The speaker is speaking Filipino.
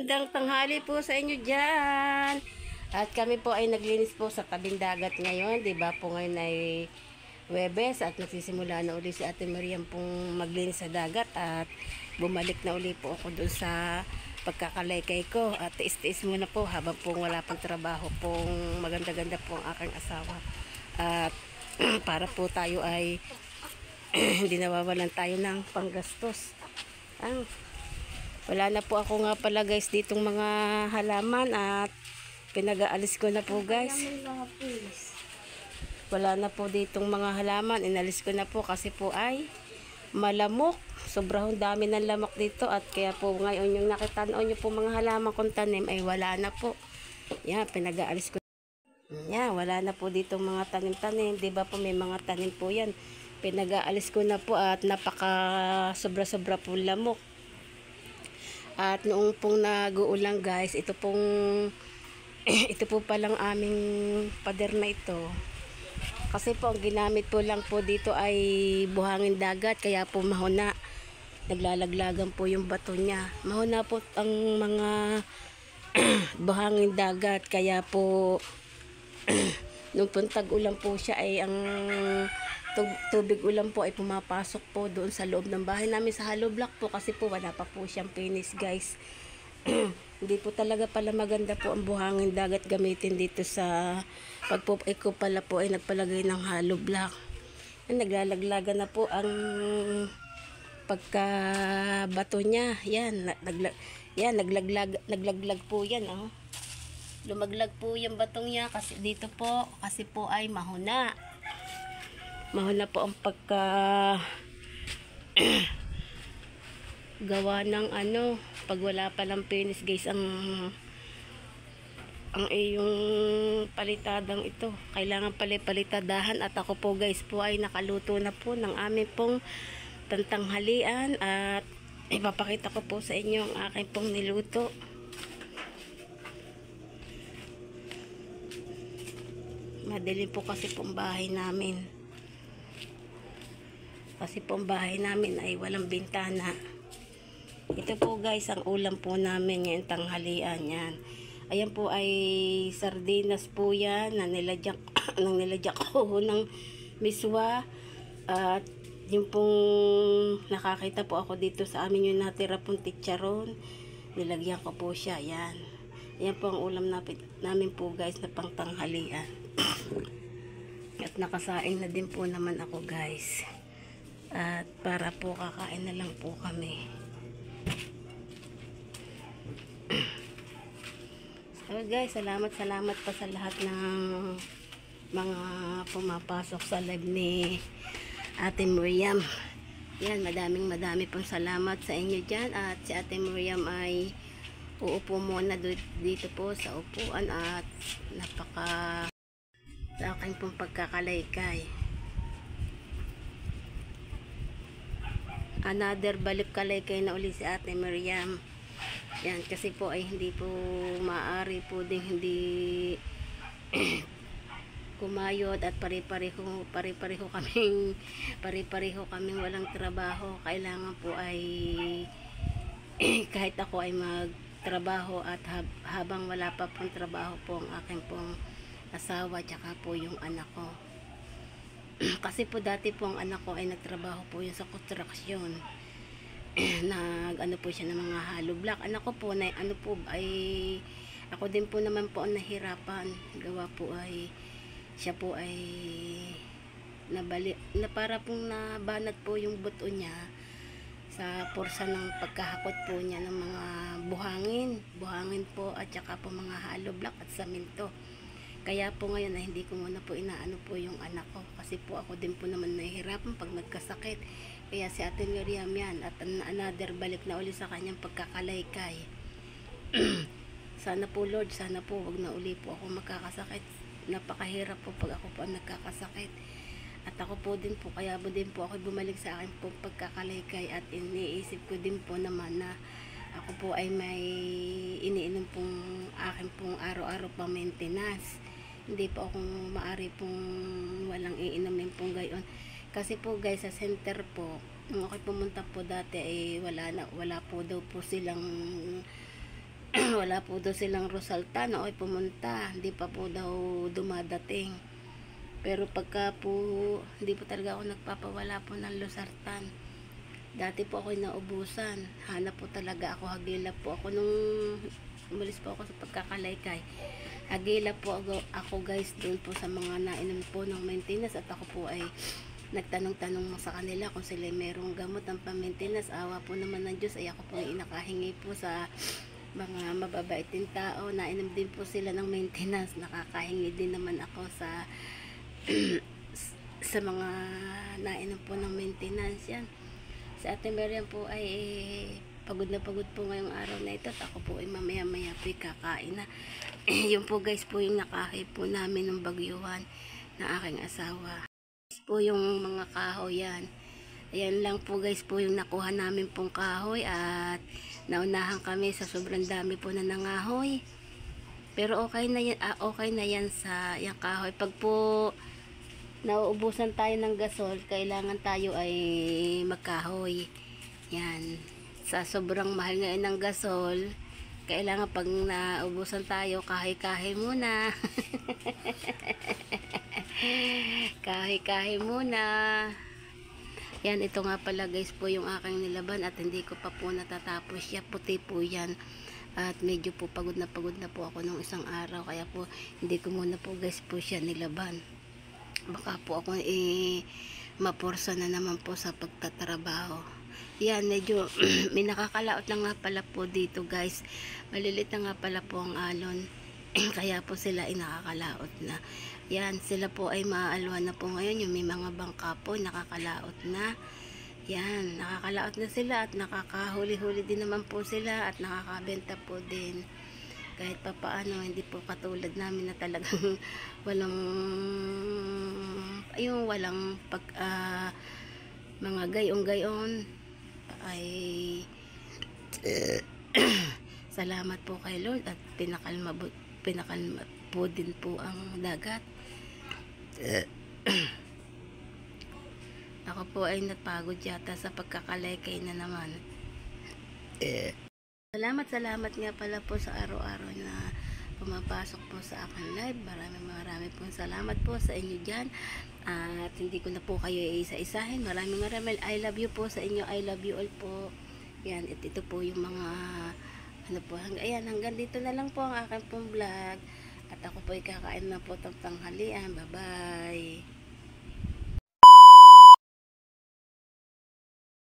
Magandang tanghali po sa inyo dyan. At kami po ay naglinis po sa tabing dagat ngayon. Diba po ngayon ay Huwebes at nagsisimula na uli si Ate Mariam pong maglinis sa dagat. At bumalik na uli po ako dun sa pagkakalaykay ko. At tiis-tiis muna po habang pong wala pang trabaho pong maganda-ganda po ang aking asawa. At para po tayo ay hindi nawawalan tayo ng panggastos. Wala na po ako nga pala guys ditong mga halaman at pinag-aalis ko na po guys. Wala na po ditong mga halaman, inalis ko na po kasi po ay malamok. Sobrang dami ng lamok dito at kaya po ngayon yung nakitanaw nyo po mga halaman kong tanim ay wala na po. Yan, pinag-aalis ko. Yan, wala na po ditong mga tanim-tanim. Diba po may mga tanim po yan. Pinag-aalis ko na po at napaka sobra-sobra po lamok. At noong pong nag-uulang guys, ito po palang aming pader na ito. Kasi po ang ginamit po lang po dito ay buhangin dagat, kaya po mahuna. Naglalaglagan po yung bato niya. Mahuna po ang mga buhangin dagat, kaya po nung puntag ulan po siya ay ang tubig ulan po ay pumapasok po doon sa loob ng bahay namin sa hollow block po kasi po wala pa po siyang finish guys. Hindi po talaga pala maganda po ang buhangin dagat gamitin dito sa iko pala po ay nagpalagay ng hollow block. Naglalaglagan na po ang pagkabato niya. Yan, naglaglag po yan. Oh. Lumaglag po yung batong niya kasi dito po kasi po ay mahuna. Mahuna po ang pagka gawa ng pag wala pa lang finish guys ang iyong palitadang ito. Kailangan palitadahan at ako po guys po ay nakaluto na po ng aming pong tantanghalian at ipapakita ko po sa inyo ang aking pong niluto. Madilim po kasi pong bahay namin. Kasi po ang bahay namin ay walang bintana. Ito po guys ang ulam po namin ngayong tanghalian yan. Ayan po ay sardinas po yan na nilagyan ko ng miswa. At yung pong nakakita po ako dito sa amin yung natira pong chicharon. Nilagyan ko po siya. Yan. Ayan po ang ulam namin po guys na pang tanghalian. At nakasaing na din po naman ako guys. At para po kakain na lang po kami. So guys, salamat pa sa lahat ng mga pumapasok sa live ni Ate Mariam. Yan, madami pong salamat sa inyo dyan. At si Ate Mariam ay uupo muna dito po sa upuan at sa akin pong pagkakalaykay. Another balik kalaykay na uli si Ate Mariam. Yan, kasi po ay hindi po maaari po ding hindi kumayod at pare-pareho kaming walang trabaho. Kailangan po ay kahit ako ay magtrabaho at habang wala pa pong trabaho po ang aking pong asawa tsaka po yung anak ko. Kasi po dati po ang anak ko ay nagtrabaho po yun sa construction. Po siya ng mga hollow block. Anak ko po na ay ako din po naman po ang nahirapan. Gawa po ay siya po ay para pong nabanat po yung buto niya sa porsa ng pagkahakot po niya ng mga buhangin po at saka po mga hollow block at saminto. Kaya po ngayon ay hindi ko muna po inaano po yung anak ko kasi po ako din po naman nahihirapan pag nagkasakit. Kaya si Ate Mariam yan at another balik na uli sa kanyang pagkakalaykay. Sana po Lord, sana po wag na uli po ako magkakasakit. Napakahirap po pag ako po nagkakasakit. At ako po din po, kaya po din po ako bumalik sa akin po pagkakalaykay at iniisip ko din po naman na ako po ay may iniinom pong akin pong araw-araw pang maintenance. Hindi po akong maari pong walang iinumin pong gayon. Kasi po guys, sa center po, nung ako pumunta po dati ay wala po daw po silang wala po daw silang Rosaltan o ay pumunta, hindi pa po daw dumadating. Pero pagka po hindi po talaga ako nagpapawala po ng Losartan. Dati po ako naubusan, hanap po talaga ako, hagilap po ako nung umalis po ako sa pagkakalaykay. Hagilap po ako guys doon po sa mga nainom po ng maintenance, at ako po ay nagtanong-tanong sa kanila kung sila merong gamot ng pa-maintenance. Awa po naman ng Diyos ay ako po ay nakahingi po sa mga mababaiting tao. Nainom din po sila ng maintenance, nakakahingi din naman ako sa sa mga nainom po ng maintenance. Yan, si Ate Miriam po ay pagod na pagod po ngayong araw na ito, at ako po ay mamaya maya po kakain na. Yun po guys po yung nakahay po namin ng bagyuhan na aking asawa. Po yung mga kahoy yan. Ayan lang po guys po yung nakuha namin pong kahoy, at naunahan kami sa sobrang dami po na nangahoy. Pero okay na yan sa yung kahoy. Pag po nauubusan tayo ng gasol, kailangan tayo ay magkahoy. Yan. Sa sobrang mahal ngayon ng gasol, kailangan pag naubusan tayo, kahoy-kahoy muna. Kahoy-kahoy muna. Yan, ito nga pala guys po yung aking nilaban, at hindi ko pa po natatapos siya. Puti po yan. At medyo po pagod na po ako nung isang araw. Kaya po hindi ko muna po guys po siya nilaban. Baka po ako maporsa na naman po sa pagtatrabaho. Yan, medyo may nakakalaot na nga pala po dito guys. Malilit na nga pala po ang alon. Kaya po sila ay nakakalaot na. Yan, sila po ay maaalwan na po ngayon. Yung may mga bangka po, nakakalaot na. Yan, nakakalaot na sila, at nakakahuli-huli din naman po sila, at nakakabenta po din. Kahit pa paano, hindi po katulad namin na talagang walang mga gayong-gayon. Ay salamat po kay Lord, at pinakalma po din po ang dagat. Ako po ay napagod yata sa pagkakalaykay na naman. Salamat nga pala po sa araw-araw na pumapasok po sa akin live. Marami pong salamat po sa inyo dyan. At hindi ko na po kayo isa-isahin. Maraming I love you po sa inyo. I love you all po. Yan, at ito po yung mga ayan, hanggang dito na lang po ang aking pong vlog. At ako po ay kakain na po ng tanghalian. Bye bye.